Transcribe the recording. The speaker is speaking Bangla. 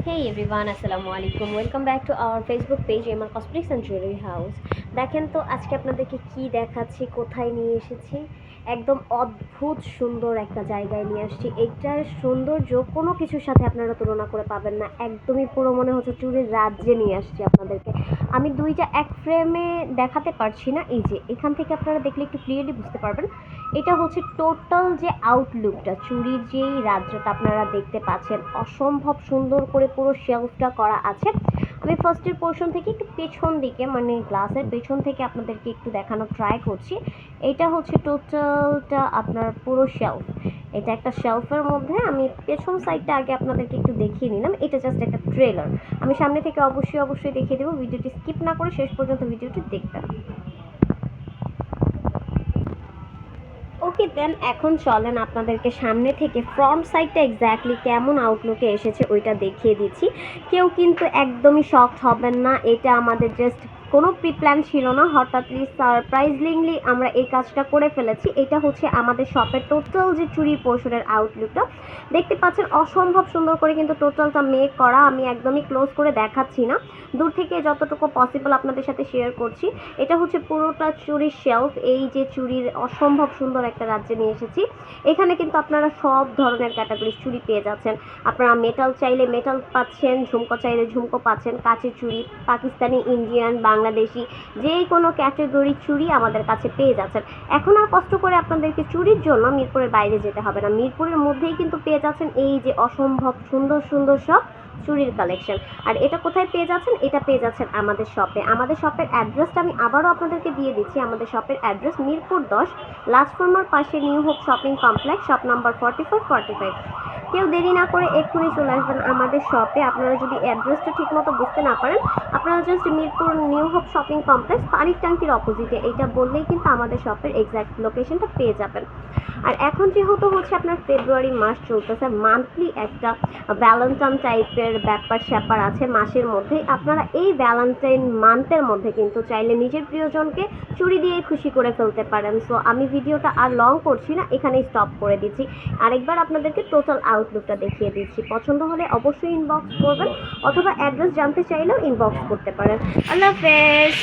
Hey everyone, আসসালামু আলাইকুম। Welcome back to our Facebook page MR cosmetics and jewellery house. দেখেন তো আজকে আপনাদেরকে কি দেখাচ্ছি, কোথায় নিয়ে এসেছি। একদম অদ্ভুত সুন্দর একটা জায়গায় নিয়ে আসছি। এটার সৌন্দর্য কোনো কিছুর সাথে আপনারা তুলনা করে পাবেন না। একদমই পুরো মনে হচ্ছে চুড়ির রাজ্যে নিয়ে আসছি আপনাদেরকে। আমি দুইটা এক ফ্রেমে দেখাতে পারছি না, এই যে এখান থেকে আপনারা দেখলে একটু ক্লিয়ারলি বুঝতে পারবেন। এটা হচ্ছে টোটাল যে আউটলুকটা, চুড়ির যেই রাজ্যটা আপনারা দেখতে পাচ্ছেন, অসম্ভব সুন্দর করে পুরো শেলফটা করা আছে। আমি ফার্স্টের পোর্শন থেকে একটু পেছন দিকে, মানে গ্লাসের পেছন থেকে আপনাদেরকে একটু দেখানোর ট্রাই করছি। এটা হচ্ছে টোটালটা আপনার পুরো শেলফ। এটা একটা শেলফের মধ্যে আমি পেছন সাইডটা আগে আপনাদেরকে একটু দেখিয়ে নিলাম। এটা জাস্ট একটা ট্রেলার। আমি সামনে থেকে অবশ্যই দেখিয়ে দেবো। ভিডিওটি স্কিপ না করে শেষ পর্যন্ত ভিডিওটি দেখবেন। ওকে দেন, এখন চলেন আপনাদেরকে সামনে থেকে ফ্রন্ট সাইডটা এক্স্যাক্টলি কেমন আউটলুকে এসেছে ওইটা দেখিয়ে দিচ্ছি। কেউ কিন্তু একদমই শকড হবেন না। এটা আমাদের জাস্ট কোনো প্রি প্ল্যান ছিল না, হঠাৎই সারপ্রাইজিংলি আমরা এই কাজটা করে ফেলেছি। এটা হচ্ছে আমাদের শপের টোটাল যে চুরি পোর্শনের আউটলুকটা দেখতে পাচ্ছেন, অসম্ভব সুন্দর করে কিন্তু টোটালটা মেক করা। আমি একদমই ক্লোজ করে দেখাচ্ছি না, দূর থেকে যতটুকু পসিবল আপনাদের সাথে শেয়ার করছি। এটা হচ্ছে পুরোটা চুরির শেলফ। এই যে চুরির অসম্ভব সুন্দর একটা রাজ্যে নিয়ে এসেছি। এখানে কিন্তু আপনারা সব ধরনের ক্যাটাগরির চুড়ি পেয়ে যাচ্ছেন। আপনারা মেটাল চাইলে মেটাল পাচ্ছেন, ঝুমকো চাইলে ঝুমকো পাচ্ছেন, কাচের চুড়ি, পাকিস্তানি, ইন্ডিয়ান, বাংলাদেশি যে কোনো ক্যাটাগরির চুড়ি আমাদের কাছে পেয়ে যাচ্ছেন। এখন আর কষ্ট করে আপনাদেরকে চুড়ির জন্য মিরপুরের বাইরে যেতে হবে না, মিরপুরের মধ্যেই কিন্তু পেয়ে যাচ্ছেন এই যে অসম্ভব সুন্দর সুন্দর সব চুড়ির কালেকশন। আর এটা কোথায় পেয়ে যাচ্ছেন? এটা পেয়ে যাচ্ছেন আমাদের শপে। আমাদের শপের অ্যাড্রেসটা আমি আবারও আপনাদেরকে দিয়ে দিচ্ছি। আমাদের শপের অ্যাড্রেস মিরপুর 10, লাস্ট ফর্মার পাশে new hope shopping complex, shop number 4445। কেউ দেরি না করে এক্ষুনি চলে আসবেন আমাদের শপে। আপনারা যদি অ্যাড্রেসটা ঠিকমতো বুঝতে না পারেন, আপনারা just Mirpur new hope shopping complex পানির ট্যাঙ্কির অপোজিটে এইটা বললেই কিন্তু আমাদের শপের এক্স্যাক্ট লোকেশনটা পেয়ে যাবেন। আর এখন যেহেতু হচ্ছে আপনার ফেব্রুয়ারি মাস চলতেছে, মান্থলি একটা ভ্যালেন্টাইন টাইপের ব্যাপার স্যাপার আছে মাসের মধ্যে। আপনারা এই ভ্যালেন্টাইন মান্থের মধ্যে কিন্তু চাইলে নিজের প্রিয়জনকে চুড়ি দিয়ে খুশি করে ফেলতে পারেন। সো আমি ভিডিওটা আর লং করছি না, এখানেই স্টপ করে দিচ্ছি। আরেকবার আপনাদেরকে টোটাল আউটলুকটা দেখিয়ে দিচ্ছি। পছন্দ হলে অবশ্যই ইনবক্স করবেন, অথবা অ্যাড্রেস জানতে চাইলেও ইনবক্স করতে পারেন। আল্লাহ হাফেজ।